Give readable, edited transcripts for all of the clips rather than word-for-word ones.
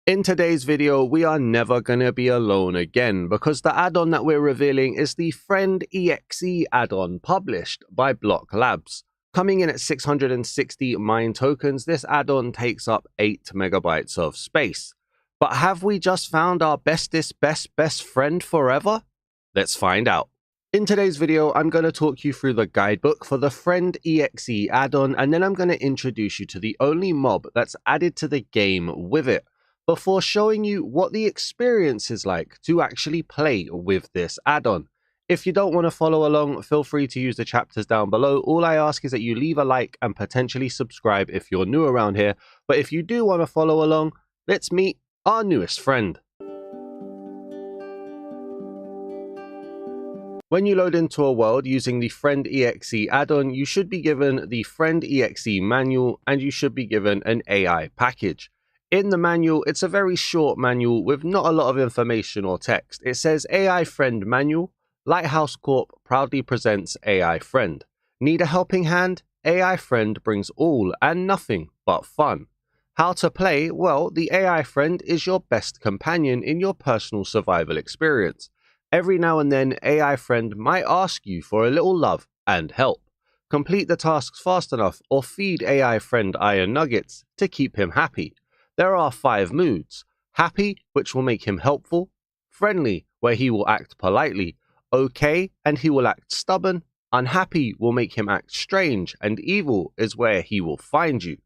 In today's video, we are never gonna be alone again because the add-on that we're revealing is the Friend EXE add-on published by BLOCKLABS. Coming in at 660 mine tokens, this add-on takes up 8 megabytes of space. But have we just found our bestest best friend forever? Let's find out. In today's video, I'm going to talk you through the guidebook for the Friend EXE add-on, and then I'm going to introduce you to the only mob that's added to the game with it, before showing you what the experience is like to actually play with this add-on. If you don't want to follow along, feel free to use the chapters down below. All I ask is that you leave a like and potentially subscribe if you're new around here. But if you do want to follow along, let's meet our newest friend. When you load into a world using the Friend EXE add-on, you should be given the Friend EXE manual and you should be given an AI package. In the manual, it's a very short manual with not a lot of information or text. It says AI Friend Manual, Lighthouse Corp proudly presents AI Friend. Need a helping hand? AI Friend brings all and nothing but fun. How to play? Well, the AI Friend is your best companion in your personal survival experience. Every now and then, AI Friend might ask you for a little love and help. Complete the tasks fast enough or feed AI Friend iron nuggets to keep him happy. There are 5 moods: happy, which will make him helpful; friendly, where he will act politely; okay, and he will act stubborn; unhappy will make him act strange; and evil is where he will find you.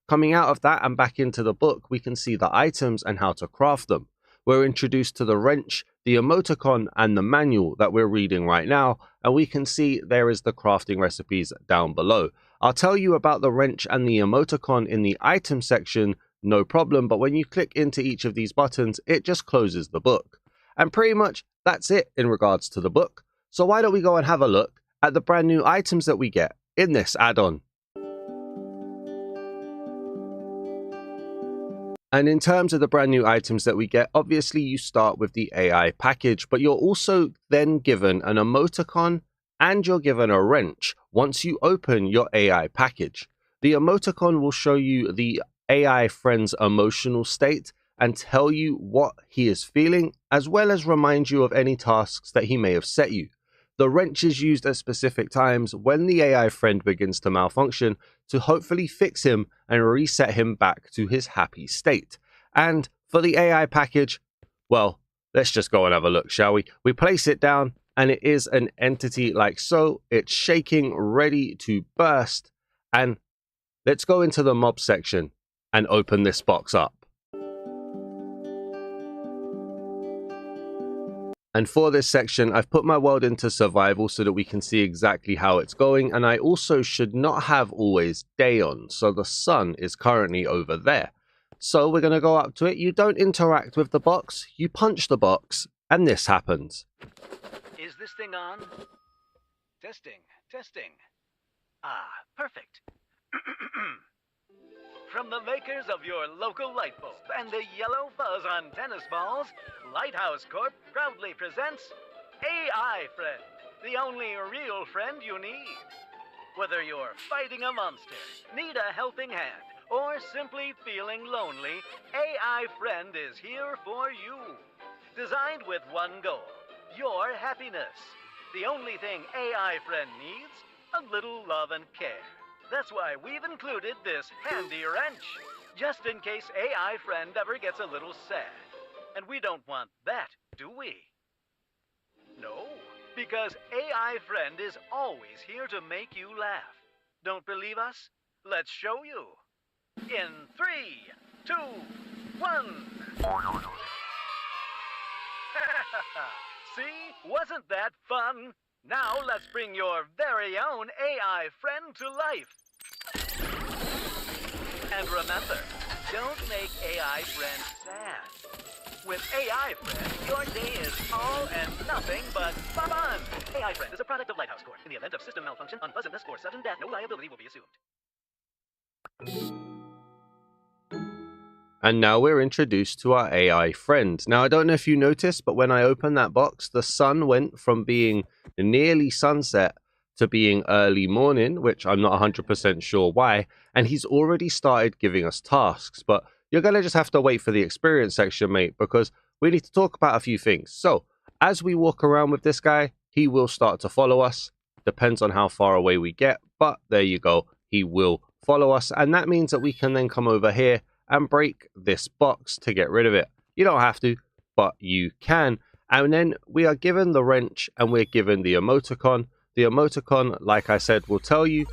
Coming out of that and back into the book, we can see the items and how to craft them. We're introduced to the wrench, the emoticon, and the manual that we're reading right now, and we can see there is the crafting recipes down below. I'll tell you about the wrench and the emoticon in the item section, no problem, but when you click into each of these buttons, it just closes the book. And pretty much that's it in regards to the book. So why don't we go and have a look at the brand new items that we get in this add-on. And in terms of the brand new items that we get, obviously you start with the AI package, but you're also then given an emoticon and you're given a wrench once you open your AI package. The emoticon will show you the AI Friend's emotional state and tell you what he is feeling, as well as remind you of any tasks that he may have set you. The wrench is used at specific times when the AI Friend begins to malfunction to hopefully fix him and reset him back to his happy state. And for the AI package, well, let's just go and have a look, shall we? We place it down and it is an entity like so. It's shaking, ready to burst. And let's go into the mob section and open this box up. And for this section, I've put my world into survival so that we can see exactly how it's going. And I also should not have always day on, so the sun is currently over there. So we're going to go up to it. You don't interact with the box, you punch the box, and this happens. Is this thing on? Testing, testing. Ah, perfect. From the makers of your local light bulb and the yellow fuzz on tennis balls, Lighthouse Corp proudly presents AI Friend, the only real friend you need. Whether you're fighting a monster, need a helping hand, or simply feeling lonely, AI Friend is here for you. Designed with one goal, your happiness. The only thing AI Friend needs, a little love and care. That's why we've included this handy wrench, just in case AI Friend ever gets a little sad. And we don't want that, do we? No, because AI Friend is always here to make you laugh. Don't believe us? Let's show you. In 3, 2, 1. See? Wasn't that fun? Now let's bring your very own AI Friend to life. And remember, don't make AI Friend sad. With AI Friend, your day is all and nothing but fun. AI Friend is a product of Lighthouse Corp. In the event of system malfunction, unpleasantness, or sudden death, no liability will be assumed. And now we're introduced to our AI friend. Now, I don't know if you noticed, but when I opened that box, the sun went from being nearly sunset to being early morning, which I'm not 100% sure why. And he's already started giving us tasks. But you're going to just have to wait for the experience section, mate, because we need to talk about a few things. So as we walk around with this guy, he will start to follow us. Depends on how far away we get, but there you go. He will follow us, and that means that we can then come over here and break this box to get rid of it. You don't have to, but you can. And then we are given the wrench and we're given the emoticon. The emoticon, like I said, will tell you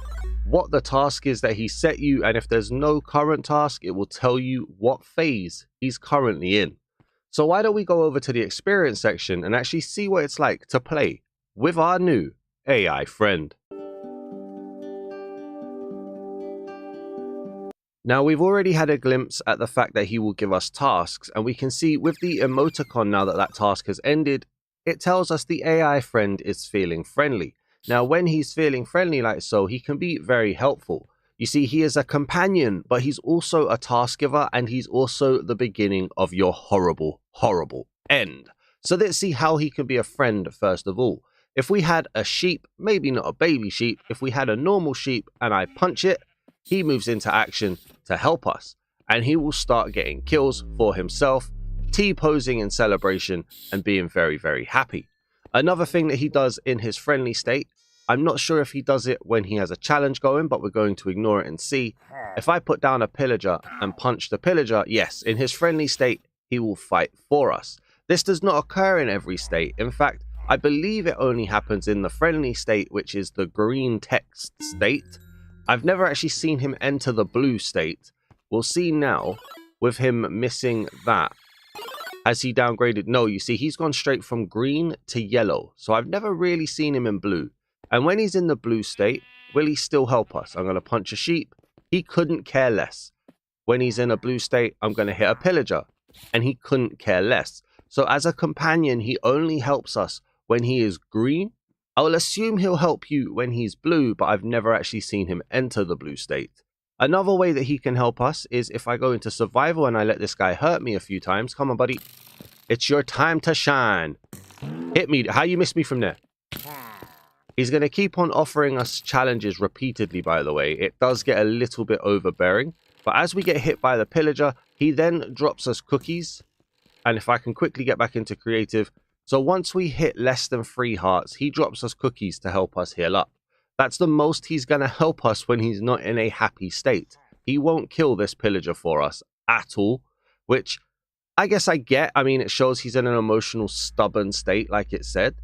what the task is that he set you, and if there's no current task, it will tell you what phase he's currently in. So why don't we go over to the experience section and actually see what it's like to play with our new AI friend. Now, we've already had a glimpse at the fact that he will give us tasks, and we can see with the emoticon now that that task has ended, it tells us the AI friend is feeling friendly. Now, when he's feeling friendly like so, he can be very helpful. You see, he is a companion, but he's also a task giver, and he's also the beginning of your horrible, horrible end. So let's see how he can be a friend first of all. If we had a sheep, maybe not a baby sheep, if we had a normal sheep and I punch it, he moves into action to help us, and he will start getting kills for himself, T-posing in celebration and being very, very happy. Another thing that he does in his friendly state, I'm not sure if he does it when he has a challenge going, but we're going to ignore it and see. If I put down a pillager and punch the pillager, yes, in his friendly state, he will fight for us. This does not occur in every state. In fact, I believe it only happens in the friendly state, which is the green text state. I've never actually seen him enter the blue state. We'll see now with him missing that. Has he downgraded? No, you see, he's gone straight from green to yellow. So I've never really seen him in blue. And when he's in the blue state, will he still help us? I'm going to punch a sheep. He couldn't care less. When he's in a blue state, I'm going to hit a pillager. And he couldn't care less. So as a companion, he only helps us when he is green. I will assume he'll help you when he's blue, but I've never actually seen him enter the blue state. Another way that he can help us is if I go into survival and I let this guy hurt me a few times. Come on, buddy. It's your time to shine. Hit me. How you missed me from there? He's going to keep on offering us challenges repeatedly, by the way. It does get a little bit overbearing. But as we get hit by the pillager, he then drops us cookies. And if I can quickly get back into creative. So once we hit less than 3 hearts, he drops us cookies to help us heal up. That's the most he's going to help us when he's not in a happy state. He won't kill this pillager for us at all, which I guess I get. I mean, it shows he's in an emotional, stubborn state, like it said.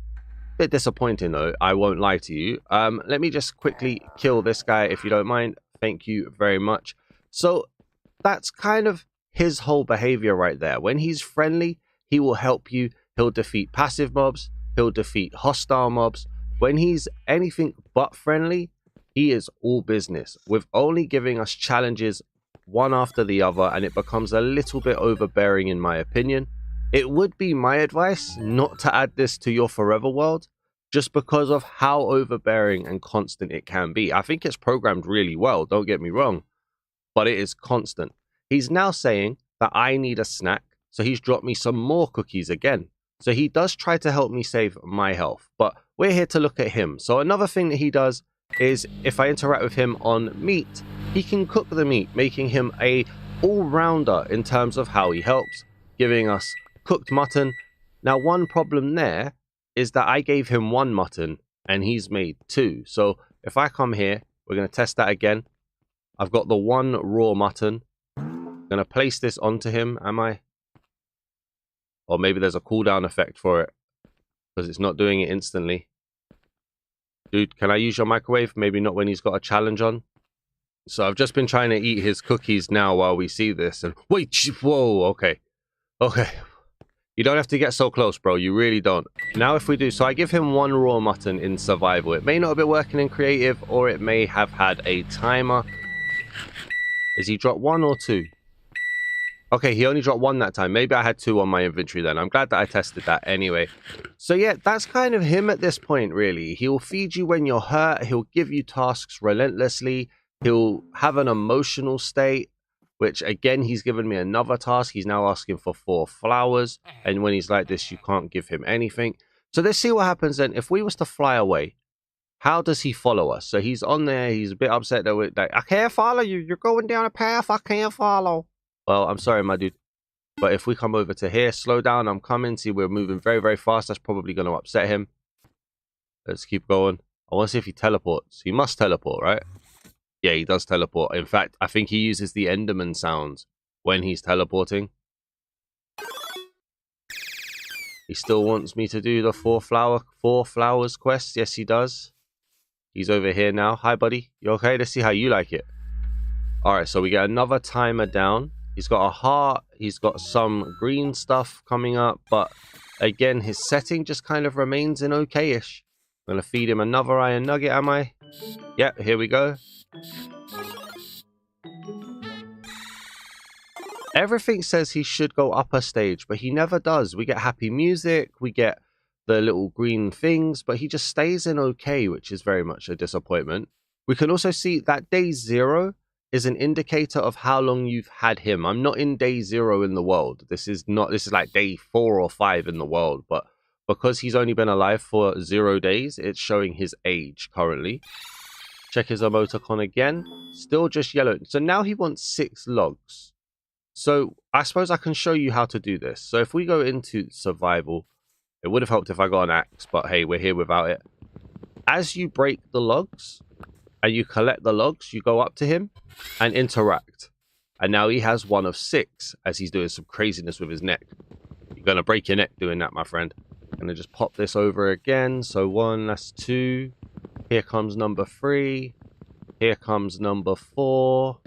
Bit disappointing, though. I won't lie to you. Let me just quickly kill this guy, if you don't mind. Thank you very much. So that's kind of his whole behavior right there. When he's friendly, he will help you. He'll defeat passive mobs. He'll defeat hostile mobs. When he's anything but friendly, he is all business, with only giving us challenges one after the other, and it becomes a little bit overbearing in my opinion. It would be my advice not to add this to your forever world, just because of how overbearing and constant it can be. I think it's programmed really well, don't get me wrong, but it is constant. He's now saying that I need a snack, so he's dropped me some more cookies again. So he does try to help me save my health, but we're here to look at him. So another thing that he does is if I interact with him on meat, he can cook the meat, making him a all-rounder in terms of how he helps, giving us cooked mutton. Now, one problem there is that I gave him 1 mutton and he's made 2. So if I come here, we're going to test that again. I've got the 1 raw mutton. I'm going to place this onto him, am I? Or maybe there's a cooldown effect for it because it's not doing it instantly. Dude, can I use your microwave? Maybe not when he's got a challenge on. So I've just been trying to eat his cookies now while we see this. And wait, whoa, okay. Okay. You don't have to get so close, bro. You really don't. Now if we do, so I give him 1 raw mutton in survival. It may not have been working in creative, or it may have had a timer. Is he dropped 1 or 2? Okay, he only dropped 1 that time. Maybe I had 2 on my inventory then. I'm glad that I tested that anyway. So yeah, that's kind of him at this point, really. He'll feed you when you're hurt. He'll give you tasks relentlessly. He'll have an emotional state, which again, he's given me another task. He's now asking for 4 flowers. And when he's like this, you can't give him anything. So let's see what happens then. If we was to fly away, how does he follow us? So he's on there. He's a bit upset that we're like, I can't follow you. You're going down a path I can't follow. Well, I'm sorry, my dude. But if we come over to here, slow down, I'm coming. See, we're moving very, very fast. That's probably going to upset him. Let's keep going. I want to see if he teleports. He must teleport, right? Yeah, he does teleport. In fact, I think he uses the Enderman sounds when he's teleporting. He still wants me to do the four flowers quest. Yes, he does. He's over here now. Hi, buddy. You okay? Let's see how you like it. All right, so we get another timer down. He's got a heart. He's got some green stuff coming up. But again, his setting just kind of remains in okay-ish. I'm going to feed him another iron nugget, am I? Yep, here we go. Everything says he should go up a stage, but he never does. We get happy music. We get the little green things, but he just stays in okay, which is very much a disappointment. We can also see that day 0 is an indicator of how long you've had him. I'm not in day 0 in the world. This is like day 4 or 5 in the world, but because he's only been alive for 0 days, it's showing his age currently. Check his emoticon again. Still just yellow. So now he wants 6 logs. So I suppose I can show you how to do this. So if we go into survival, it would have helped if I got an axe, but hey, we're here without it. As you break the logs and you collect the logs, you go up to him and interact. And now he has 1 of 6 as he's doing some craziness with his neck. You're going to break your neck doing that, my friend. I'm going to just pop this over again. So 1, that's 2. Here comes number 3. Here comes number 4.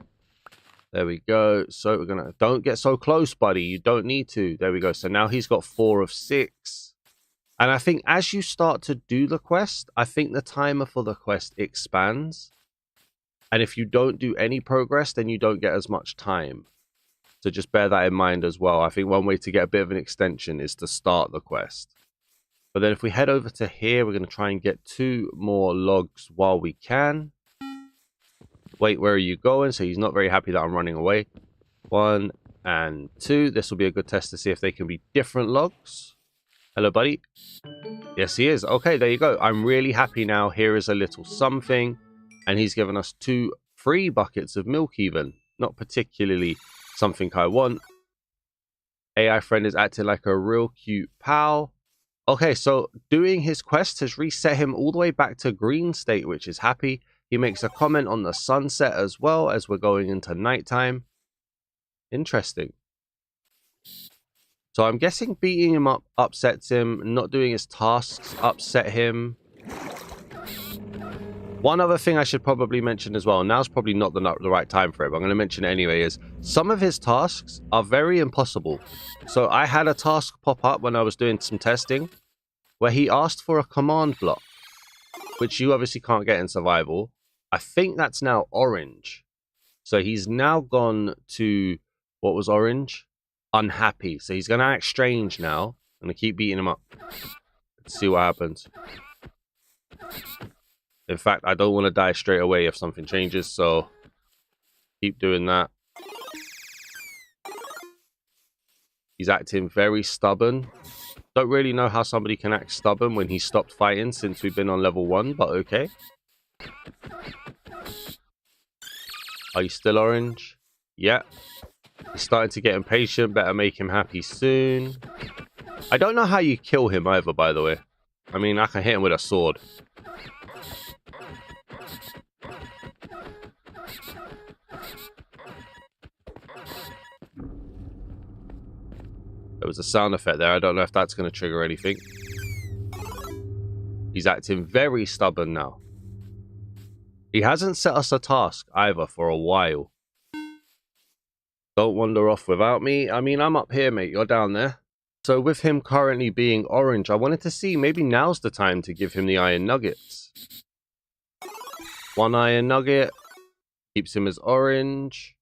There we go. So we're going to... Don't get so close, buddy. You don't need to. There we go. So now he's got 4 of 6. And I think as you start to do the quest, I think the timer for the quest expands. And if you don't do any progress, then you don't get as much time. So just bear that in mind as well. I think one way to get a bit of an extension is to start the quest. But then if we head over to here, we're going to try and get 2 more logs while we can. Wait, where are you going? So he's not very happy that I'm running away. 1 and 2. This will be a good test to see if they can be different logs. Hello, buddy. Yes, he is. Okay, there you go. I'm really happy now. Here is a little something. And he's given us 2 free buckets of milk even. Not particularly something I want. AI friend is acting like a real cute pal. Okay, so doing his quest has reset him all the way back to green state, which is happy. He makes a comment on the sunset as well as we're going into nighttime. Interesting. So I'm guessing beating him up upsets him. Not doing his tasks upset him. One other thing I should probably mention as well, now's probably not the right time for it, but I'm going to mention it anyway, is some of his tasks are very impossible. So I had a task pop up when I was doing some testing where he asked for a command block, which you obviously can't get in survival. I think that's now orange. So he's now gone to, what was orange? Unhappy. So he's going to act strange now. I'm going to keep beating him up. Let's see what happens. In fact, I don't want to die straight away if something changes, so keep doing that. He's acting very stubborn. Don't really know how somebody can act stubborn when he stopped fighting since we've been on level 1, but okay. Are you still orange? Yeah. He's starting to get impatient. Better make him happy soon. I don't know how you kill him either, by the way. I mean, I can hit him with a sword. There was a sound effect there. I don't know if that's going to trigger anything. He's acting very stubborn now. He hasn't set us a task either for a while. Don't wander off without me. I mean, I'm up here, mate. You're down there. So with him currently being orange, I wanted to see maybe now's the time to give him the iron nuggets. 1 iron nugget. Keeps him as orange.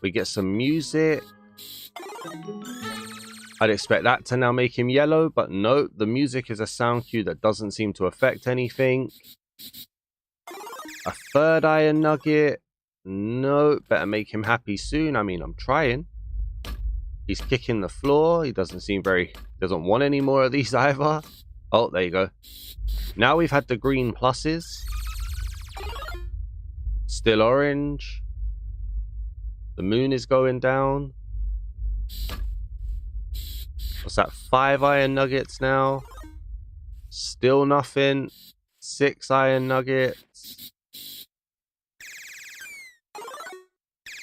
We get some music. I'd expect that to now make him yellow, but no, the music is a sound cue that doesn't seem to affect anything. A 3rd iron nugget. No, better make him happy soon. I mean, I'm trying. He's kicking the floor. He doesn't seem doesn't want any more of these either. Oh, there you go. Now we've had the green pluses. Still orange. The moon is going down. What's that? 5 iron nuggets now. Still nothing. 6 iron nuggets.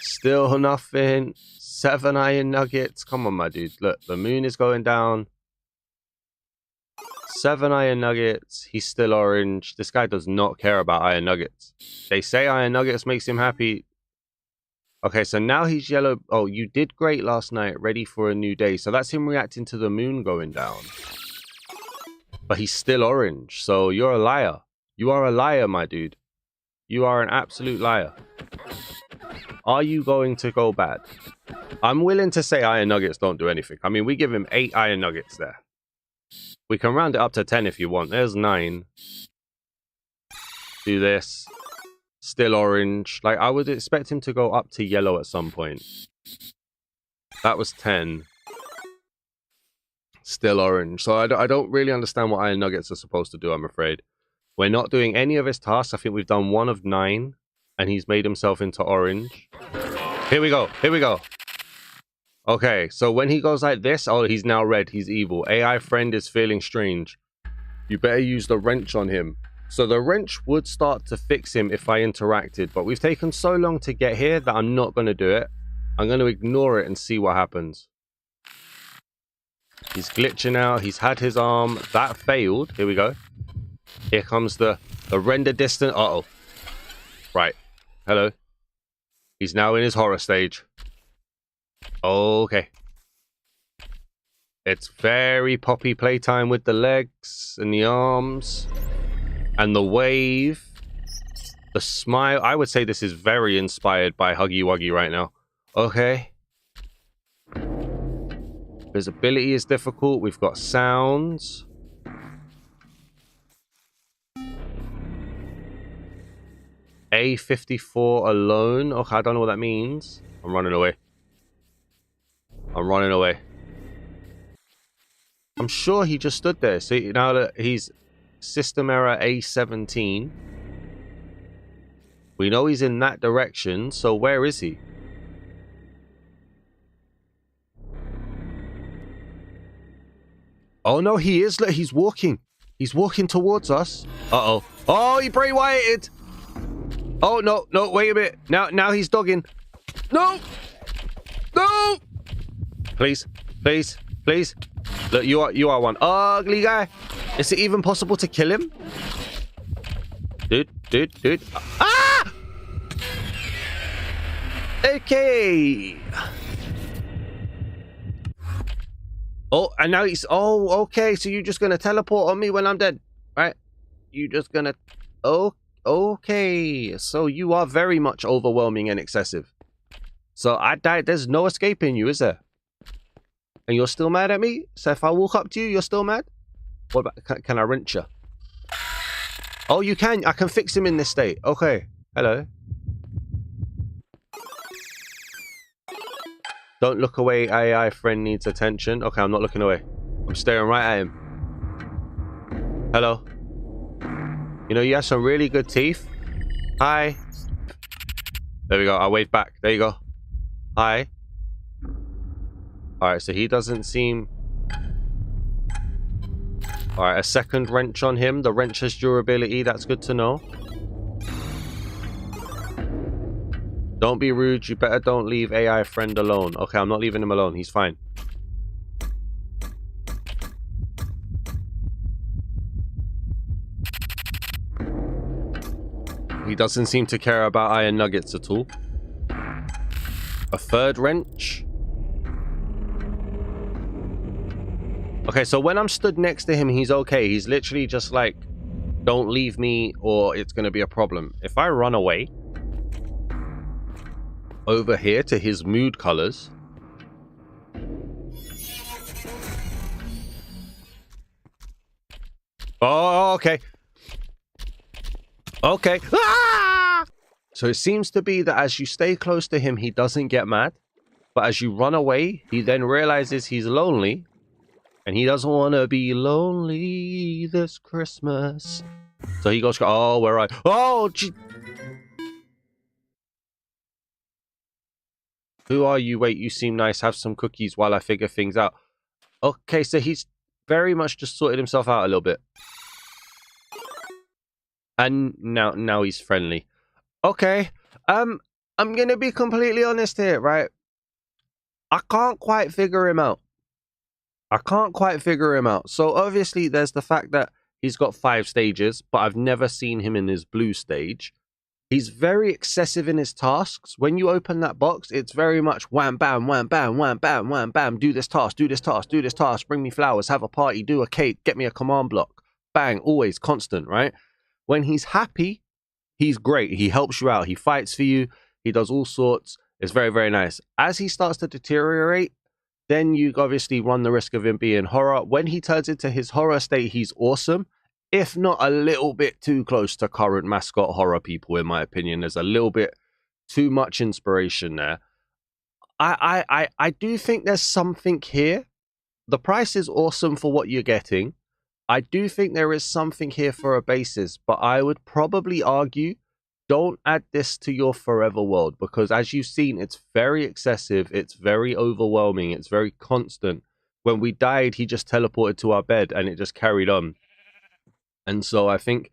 Still nothing. 7 iron nuggets. Come on, my dude. Look, the moon is going down. 7 iron nuggets. He's still orange. This guy does not care about iron nuggets. They say iron nuggets makes him happy. Okay, so now he's yellow. Oh, you did great last night. Ready for a new day. So that's him reacting to the moon going down. But he's still orange. So you're a liar. You are a liar, my dude. You are an absolute liar. Are you going to go bad? I'm willing to say iron nuggets don't do anything. I mean, we give him 8 iron nuggets there. We can round it up to 10 if you want. There's 9. Do this. Still orange. Like, I would expect him to go up to yellow at some point. That was 10. Still orange. So I don't really understand what iron nuggets are supposed to do, I'm afraid. We're not doing any of his tasks. I think we've done 1 of 9. And he's made himself into orange. Here we go. Here we go. Okay, so when he goes like this, oh, he's now red. He's evil. AI friend is feeling strange. You better use the wrench on him. So the wrench would start to fix him if I interacted. But we've taken so long to get here that I'm not going to do it. I'm going to ignore it and see what happens. He's glitching out. He's had his arm. That failed. Here we go. Here comes the render distance. Uh-oh. Right. Hello. He's now in his horror stage. Okay. It's very Poppy playtime with the legs and the arms and the wave. The smile. I would say this is very inspired by Huggy Wuggy right now. Okay. Visibility is difficult. We've got sounds. A54 alone. Okay, I don't know what that means. I'm running away. I'm running away. I'm sure he just stood there. See, now that he's system error A17. We know he's in that direction. So where is he? Oh no, he is. Look, he's walking. He's walking towards us. Uh-oh. Oh, he Bray Wyatted. Oh, no, no, wait a minute. Now he's dogging. No! No! Please, please, please. Look, you are one ugly guy. Is it even possible to kill him? Dude. Ah! Okay. Oh, and now he's... Oh, okay. So you're just going to teleport on me when I'm dead, right? You just going to... Oh. Okay, so you are very much overwhelming and excessive. So I died. There's no escaping you, is there? And you're still mad at me? So if I walk up to you, you're still mad? What about, can I wrench you? Oh, you can. I can fix him in this state. Okay. Hello. Don't look away. AI friend needs attention. Okay, I'm not looking away. I'm staring right at him. Hello. You know, you have some really good teeth. Hi. There we go. I waved back. There you go. Hi. Alright, so he doesn't seem... Alright, a second wrench on him. The wrench has durability. That's good to know. Don't be rude. You better don't leave AI friend alone. Okay, I'm not leaving him alone. He's fine. He doesn't seem to care about iron nuggets at all. A third wrench. Okay, so when I'm stood next to him, he's okay. He's literally just like, don't leave me or it's going to be a problem. If I run away over here to his mood colors. Oh, okay. Okay. Ah! So it seems to be that as you stay close to him, he doesn't get mad. But as you run away, he then realizes he's lonely. And he doesn't want to be lonely this Christmas. So he goes, oh, where are I? Oh, gee. Who are you? Wait, you seem nice. Have some cookies while I figure things out. Okay, so he's very much just sorted himself out a little bit. And now he's friendly. Okay. I'm gonna be completely honest here, right? I can't quite figure him out. So obviously there's the fact that he's got 5 stages, but I've never seen him in his blue stage. He's very excessive in his tasks. When you open that box, it's very much wham, bam, wham, bam, wham, bam, wham, bam. Do this task, do this task, do this task. Bring me flowers, have a party, do a cake, get me a command block. Bang, always constant, right? When he's happy, he's great. He helps you out. He fights for you. He does all sorts. It's very, very nice. As he starts to deteriorate, then you obviously run the risk of him being horror. When he turns into his horror state, he's awesome. If not a little bit too close to current Mascot Horror people, in my opinion. There's a little bit too much inspiration there. I do think there's something here. The price is awesome for what you're getting. I do think there is something here for a basis, but I would probably argue don't add this to your forever world, because as you've seen, it's very excessive. It's very overwhelming. It's very constant. When we died, he just teleported to our bed and it just carried on. And so I think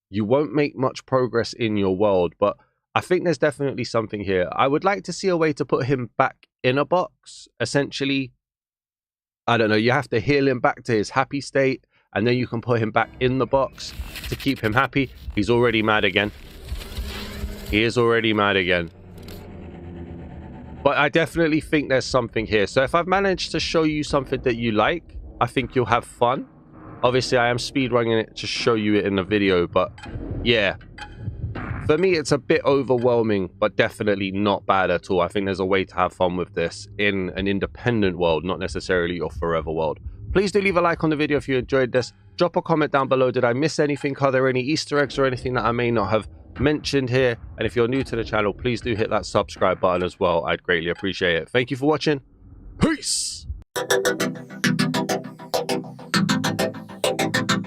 you won't make much progress in your world, but I think there's definitely something here. I would like to see a way to put him back in a box. Essentially, I don't know, you have to heal him back to his happy state, and then you can put him back in the box to keep him happy. He's already mad again. He is already mad again. But I definitely think there's something here. So if I've managed to show you something that you like, I think you'll have fun. Obviously, I am speedrunning it to show you it in the video, but yeah. For me, it's a bit overwhelming, but definitely not bad at all. I think there's a way to have fun with this in an independent world, not necessarily your forever world. Please do leave a like on the video if you enjoyed this. Drop a comment down below. Did I miss anything? Are there any Easter eggs or anything that I may not have mentioned here? And if you're new to the channel, please do hit that subscribe button as well. I'd greatly appreciate it. Thank you for watching. Peace!